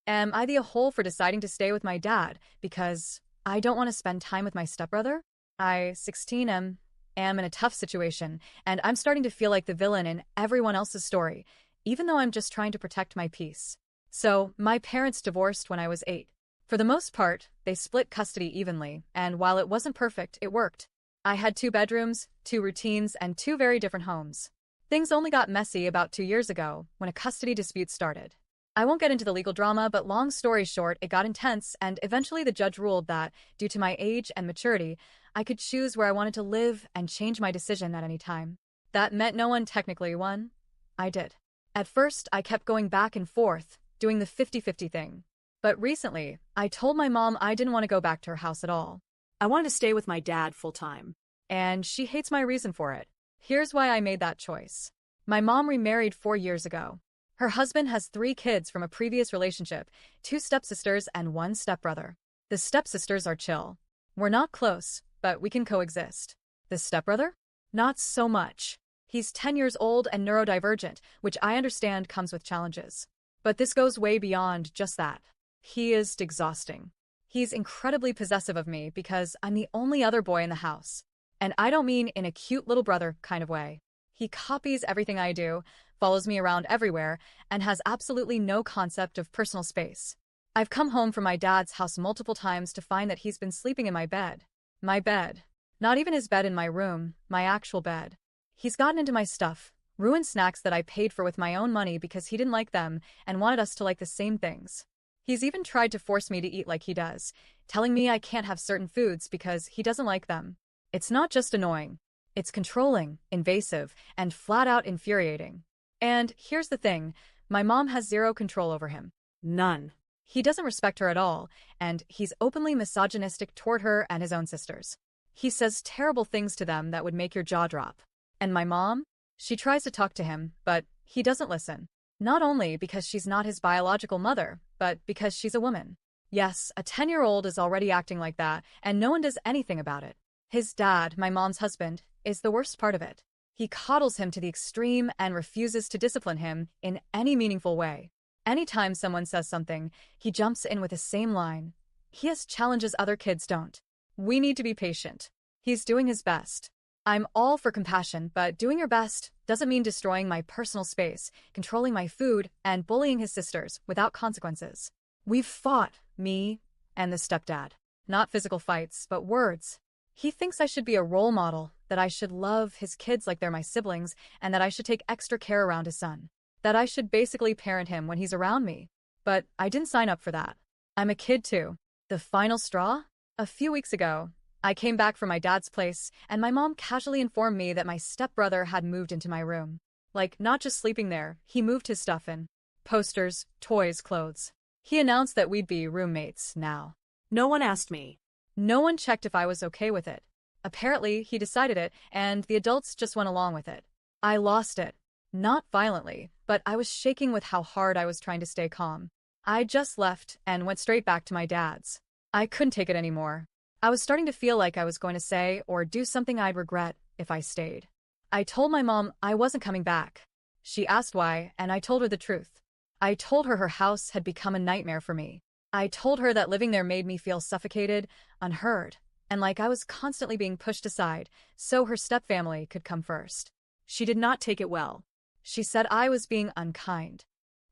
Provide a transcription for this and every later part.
Am I the a-hole for deciding to stay with my dad because I don't want to spend time with my stepbrother? I, 16, am in a tough situation, and I'm starting to feel like the villain in everyone else's story, even though I'm just trying to protect my peace. So, my parents divorced when I was 8. For the most part, they split custody evenly, and while it wasn't perfect, it worked. I had 2 bedrooms, 2 routines, and 2 very different homes. Things only got messy about 2 years ago, when a custody dispute started. I won't get into the legal drama, but long story short, it got intense, and eventually the judge ruled that, due to my age and maturity, I could choose where I wanted to live and change my decision at any time. That meant no one technically won. I did. At first, I kept going back and forth, doing the 50-50 thing. But recently, I told my mom I didn't want to go back to her house at all. I wanted to stay with my dad full-time. And she hates my reason for it. Here's why I made that choice. My mom remarried 4 years ago. Her husband has 3 kids from a previous relationship, 2 stepsisters and 1 stepbrother. The stepsisters are chill. We're not close, but we can coexist. The stepbrother? Not so much. He's 10 years old and neurodivergent, which I understand comes with challenges. But this goes way beyond just that. He is exhausting. He's incredibly possessive of me because I'm the only other boy in the house. And I don't mean in a cute little brother kind of way. He copies everything I do, follows me around everywhere, and has absolutely no concept of personal space. I've come home from my dad's house multiple times to find that he's been sleeping in my bed. My bed. Not even his bed in my room, my actual bed. He's gotten into my stuff, ruined snacks that I paid for with my own money because he didn't like them and wanted us to like the same things. He's even tried to force me to eat like he does, telling me I can't have certain foods because he doesn't like them. It's not just annoying. It's controlling, invasive, and flat-out infuriating. And here's the thing, my mom has 0 control over him. None. He doesn't respect her at all, and he's openly misogynistic toward her and his own sisters. He says terrible things to them that would make your jaw drop. And my mom? She tries to talk to him, but he doesn't listen. Not only because she's not his biological mother, but because she's a woman. Yes, a 10-year-old is already acting like that, and no one does anything about it. His dad, my mom's husband, is the worst part of it. He coddles him to the extreme and refuses to discipline him in any meaningful way. Anytime someone says something, he jumps in with the same line. He has challenges other kids don't. We need to be patient. He's doing his best. I'm all for compassion, but doing your best doesn't mean destroying my personal space, controlling my food, and bullying his sisters without consequences. We've fought, me and the stepdad. Not physical fights, but words. He thinks I should be a role model, that I should love his kids like they're my siblings, and that I should take extra care around his son. That I should basically parent him when he's around me. But I didn't sign up for that. I'm a kid too. The final straw? A few weeks ago, I came back from my dad's place, and my mom casually informed me that my stepbrother had moved into my room. Like, not just sleeping there, he moved his stuff in. Posters, toys, clothes. He announced that we'd be roommates now. No one asked me. No one checked if I was okay with it. Apparently, he decided it, and the adults just went along with it. I lost it. Not violently, but I was shaking with how hard I was trying to stay calm. I just left and went straight back to my dad's. I couldn't take it anymore. I was starting to feel like I was going to say or do something I'd regret if I stayed. I told my mom I wasn't coming back. She asked why, and I told her the truth. I told her her house had become a nightmare for me. I told her that living there made me feel suffocated, unheard, and like I was constantly being pushed aside, so her stepfamily could come first. She did not take it well. She said I was being unkind.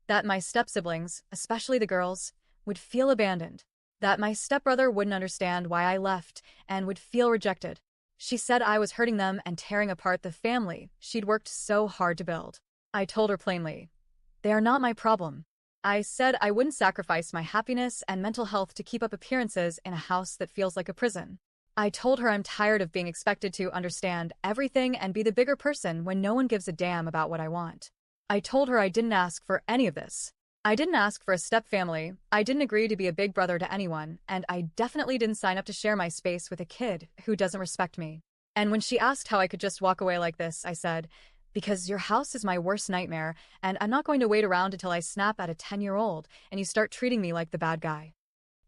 That my step-siblings, especially the girls, would feel abandoned. That my stepbrother wouldn't understand why I left and would feel rejected. She said I was hurting them and tearing apart the family she'd worked so hard to build. I told her plainly, they are not my problem. I said I wouldn't sacrifice my happiness and mental health to keep up appearances in a house that feels like a prison. I told her I'm tired of being expected to understand everything and be the bigger person when no one gives a damn about what I want. I told her I didn't ask for any of this. I didn't ask for a step-family, I didn't agree to be a big brother to anyone, and I definitely didn't sign up to share my space with a kid who doesn't respect me. And when she asked how I could just walk away like this, I said, because your house is my worst nightmare, and I'm not going to wait around until I snap at a 10-year-old and you start treating me like the bad guy.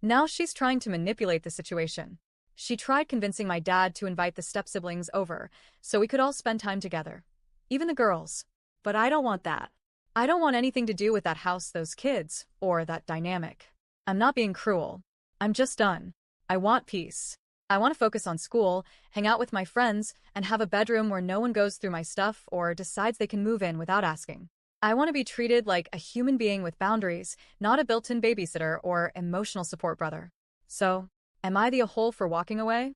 Now she's trying to manipulate the situation. She tried convincing my dad to invite the step-siblings over so we could all spend time together. Even the girls. But I don't want that. I don't want anything to do with that house, those kids, or that dynamic. I'm not being cruel. I'm just done. I want peace. I want to focus on school, hang out with my friends, and have a bedroom where no one goes through my stuff or decides they can move in without asking. I want to be treated like a human being with boundaries, not a built-in babysitter or emotional support brother. So, am I the a hole for walking away?